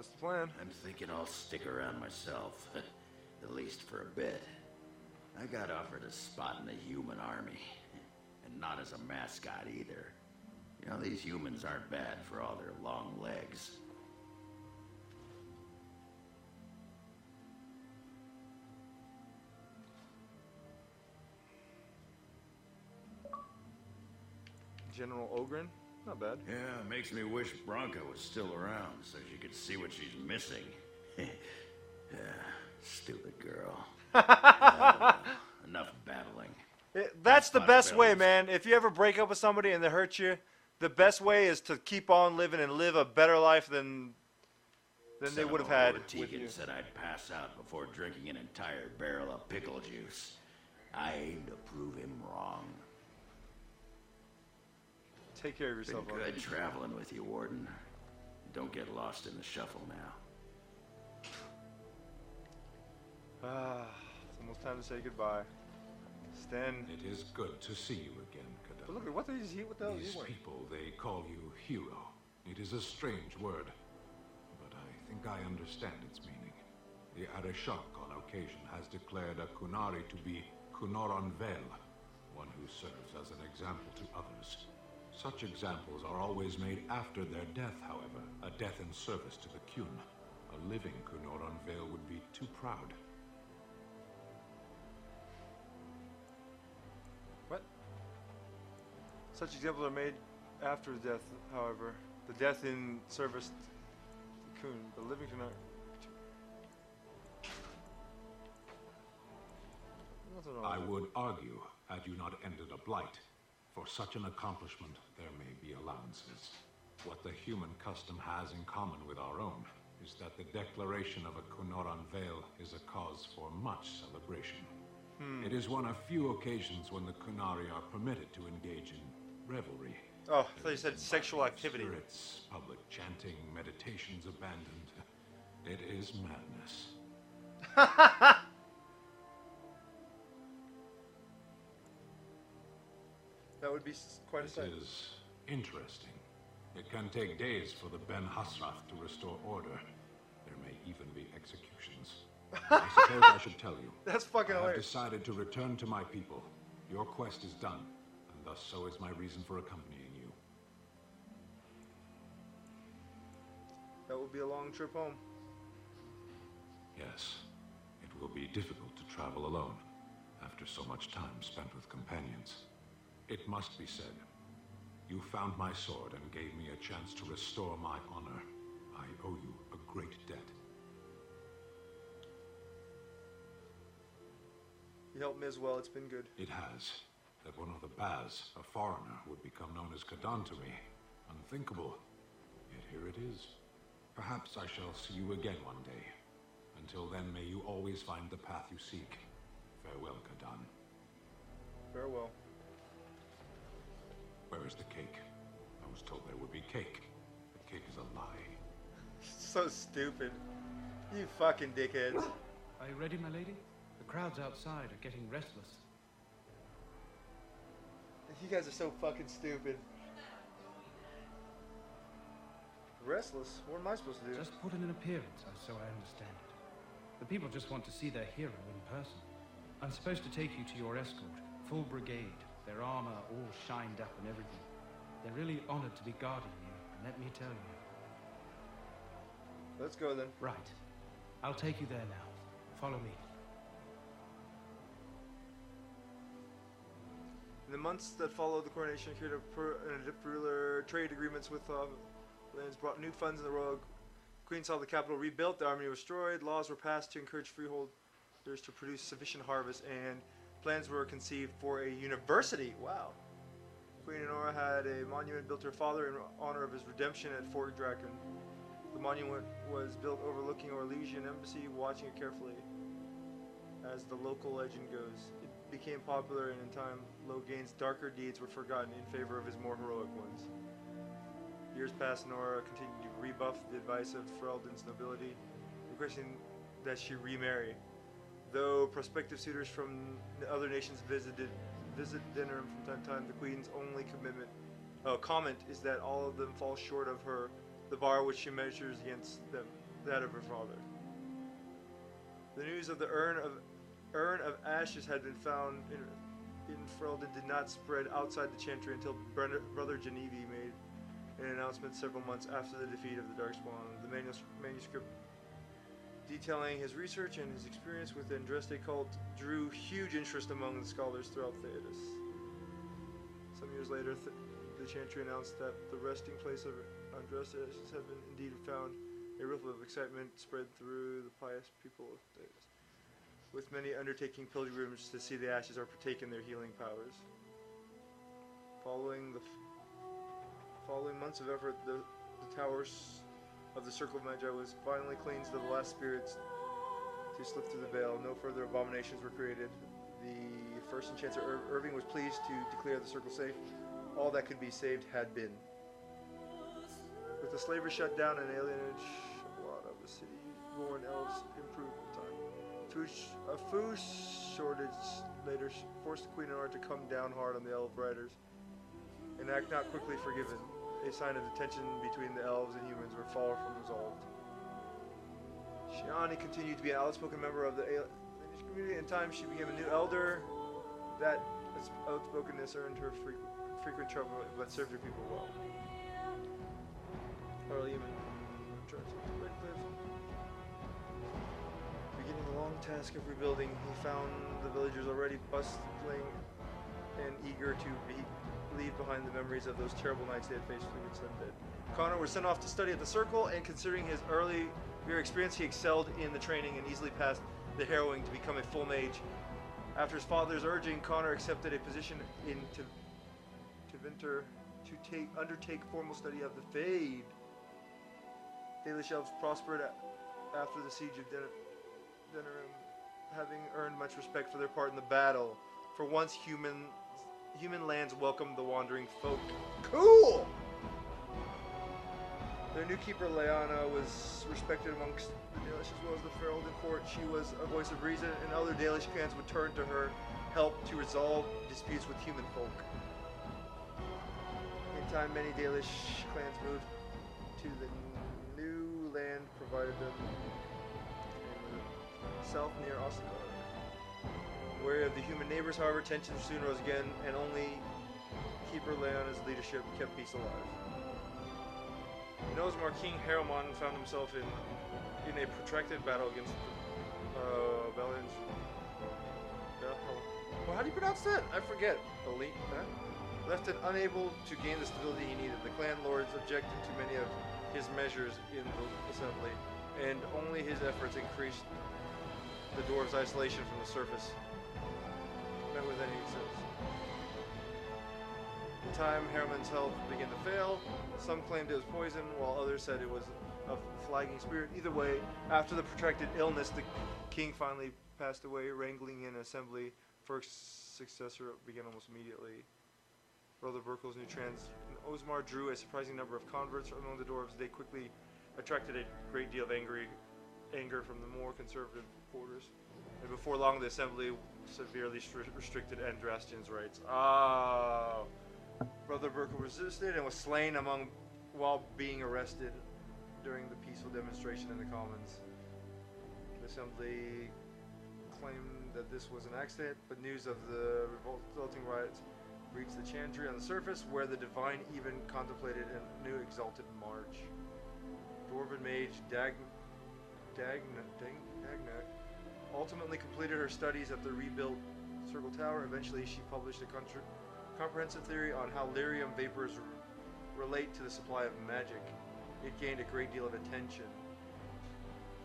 That's the plan. I'm thinking I'll stick around myself, at least for a bit. I got offered a spot in the human army, and not as a mascot either. You know, these humans aren't bad for all their long legs. General Ogren? Not bad. Yeah, it makes me wish Bronca was still around so she could see what she's missing. Yeah, stupid girl. Enough babbling. That's the best way, man. If you ever break up with somebody and they hurt you, the best way is to keep on living and live a better life than they would have had with you. Said I'd pass out before drinking an entire barrel of pickle juice. I aim to prove him wrong. Take care of yourself. Been good traveling with you, Warden. Don't get lost in the shuffle now. It's almost time to say goodbye. Sten. It is good to see you again, Kadam. But look, what the hell is he These people, they call you hero. It is a strange word, but I think I understand its meaning. The Arishok on occasion has declared a Kunari to be Kunoran Vel, one who serves as an example to others. Such examples are always made after their death, however, a death in service to the Kyun. A living Kunoran Vel would be too proud. What? Such examples are made after death, however. The death in service to Kun, the living cannot. I would argue, had you not ended a blight, for such an accomplishment there may be allowances. What the human custom has in common with our own is that the declaration of a Kunoran Vel is a cause for much celebration. It is one of few occasions when the Kunari are permitted to engage in revelry. Oh, I thought you said sexual activity. Spirits, public chanting, meditations abandoned. It is madness. That would be quite a sight. It is interesting. It can take days for the Ben Hasrath to restore order. There may even be executions. I suppose I should tell you. That's fucking I have hilarious. decided to return to my people. Your quest is done, and thus so is my reason for accompanying you. That would be a long trip home. Yes, it will be difficult to travel alone after so much time spent with companions. It must be said, you found my sword and gave me a chance to restore my honor. I owe you a great debt. You helped me as well, it's been good. It has. That one of the Baz, a foreigner, would become known as Kadan to me. Unthinkable. Yet here it is. Perhaps I shall see you again one day. Until then, may you always find the path you seek. Farewell, Kadan. Farewell. Where is the cake? I was told there would be cake. The cake is a lie. So stupid. You fucking dickheads. Are you ready, my lady? The crowds outside are getting restless. You guys are so fucking stupid. Restless? What am I supposed to do? Just put in an appearance, so I understand it. The people just want to see their hero in person. I'm supposed to take you to your escort, full brigade, their armor all shined up and everything. They're really honored to be guarding you, and let me tell you. Let's go then. Right. I'll take you there now. Follow me. In the months that followed the coronation, Akira and ruler trade agreements with lands brought new funds in the royal. Queen saw the capital rebuilt, the army was destroyed, laws were passed to encourage freeholders to produce sufficient harvest, and plans were conceived for a university. Wow. Queen Honora had a monument built to her father in honor of his redemption at Fort Draken. The monument was built overlooking Orlesian embassy, watching it carefully. As the local legend goes, it became popular, and in time, Logain's darker deeds were forgotten in favor of his more heroic ones. Years passed, Nora continued to rebuff the advice of Ferelden's nobility, requesting that she remarry. Though prospective suitors from other nations visit Denerim from time to time, the Queen's only comment is that all of them fall short of the bar which she measures against them. that of her father. The news of the urn of ashes had been found in Ferelden did not spread outside the Chantry until Brother Genevieve made an announcement several months after the defeat of the Darkspawn. The manuscript detailing his research and his experience with the Andraste cult drew huge interest among the scholars throughout Thedas. Some years later, the Chantry announced that the resting place of Andraste ashes had been indeed found. A ripple of excitement spread through the pious people of Thedas, with many undertaking pilgrims to see the ashes or partake in their healing powers. Following months of effort, the towers of the Circle of Magi was finally cleansed of the last spirits to slip through the veil. No further abominations were created. The first enchanter Irving was pleased to declare the Circle safe. All that could be saved had been. With the slavery shut down and alienage, a lot of the city-born elves improved with time. A food shortage later forced Queen Anara to come down hard on the elf riders and act not quickly forgiven. A sign of the tension between the elves and humans were far from resolved. Shiani continued to be an outspoken member of the alienage community. In time, she became a new elder. That outspokenness earned her frequent trouble, but served her people well. Parliament returns to Redcliffe. Beginning the long task of rebuilding, he found the villagers already bustling and eager to leave behind the memories of those terrible nights they had faced with Sundead. Connor was sent off to study at the Circle, and considering his earlier experience, he excelled in the training and easily passed the harrowing to become a full mage. After his father's urging, Connor accepted a position in Tevinter to undertake formal study of the Fade. Dalish elves prospered after the siege of Denerim, having earned much respect for their part in the battle. For once, human lands welcomed the wandering folk. Cool! Their new keeper, Lyanna, was respected amongst the Dalish as well as the Ferelden court. She was a voice of reason, and other Dalish clans would turn to her help to resolve disputes with human folk. In time, many Dalish clans moved to the new land provided them in the south near Ostagar. Wary of the human neighbors, however, tensions soon rose again, and only Keeper Lyanna's leadership kept peace alive. In Ozmar, King Harrowmon found himself in a protracted battle against the Bellians. Well, how do you pronounce that? I forget. Elite, huh? Left unable to gain the stability he needed. The clan lords objected to many of his measures in the assembly, and only his efforts increased the dwarves' isolation from the surface. Met with any success. In time, Harriman's health began to fail. Some claimed it was poison, while others said it was a flagging spirit. Either way, after the protracted illness, the king finally passed away. Wrangling in assembly for a successor began almost immediately. Brother Burkel's new trans in Ozmar drew a surprising number of converts among the dwarves. They quickly attracted a great deal of anger from the more conservative quarters. And before long, the assembly severely restricted Andrastian's rights. Brother Burkel resisted and was slain while being arrested during the peaceful demonstration in the Commons. The assembly claimed that this was an accident, but news of the resulting riots reached the Chantry on the surface, where the Divine even contemplated a new exalted march. Dwarven mage Dagna ultimately completed her studies at the rebuilt Circle Tower. Eventually, she published a comprehensive theory on how lyrium vapors relate to the supply of magic. It gained a great deal of attention.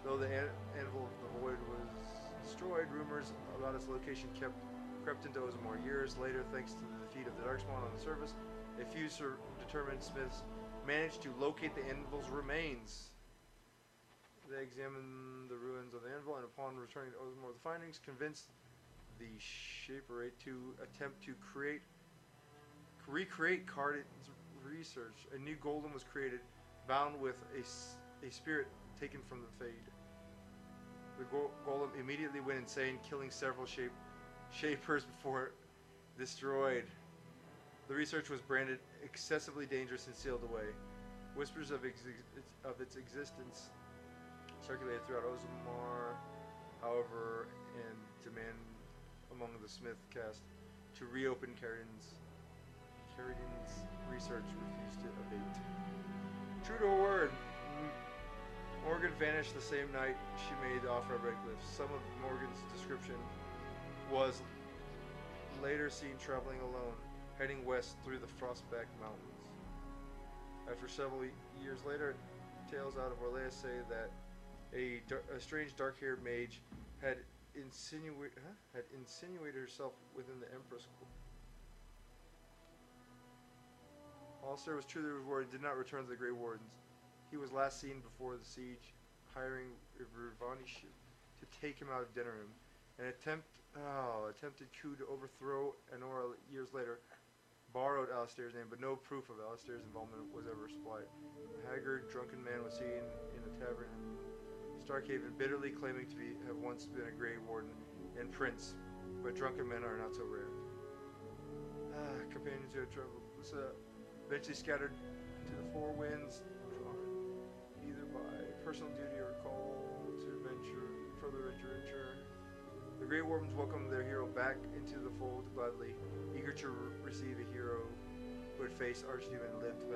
Though the Anvil of the Void was destroyed, rumors about its location crept into Ozmar. Years later, thanks to the defeat of the Darkspawn on the surface, a few determined smiths managed to locate the Anvil's remains. They examined the ruins of the Anvil, and upon returning to Ozmar with the findings, convinced the Shaperate to attempt to recreate Cardin's research. A new golem was created, bound with a spirit taken from the Fade. The golem immediately went insane, killing several Shapers before destroyed. The research was branded excessively dangerous and sealed away. Whispers of its existence circulated throughout Ozmar, however, and demand among the Smith cast to reopen Carradine's research refused to abate. True to her word, Morgan vanished the same night she made the offer of Redcliffe. Some of Morgan's description was later seen traveling alone, heading west through the Frostback Mountains. After several years later, tales out of Orlais say that a strange dark-haired mage had insinuated herself within the Empress court. Alistair was true to his word and did not return to the Grey Wardens. He was last seen before the siege, hiring Ravanish to take him out of Denerim. An attempted coup to overthrow Anora years later borrowed Alistair's name, but no proof of Alistair's involvement was ever supplied. A haggard, drunken man was seen in a tavern in Starkhaven, bitterly claiming to have once been a Grey Warden and prince, but drunken men are not so rare. Companions who had traveled eventually scattered to the four winds, drawn either by personal duty or call to further adventure. The Grey Wardens welcomed their hero back into the fold gladly, eager to receive a hero who had faced Archdemon and lived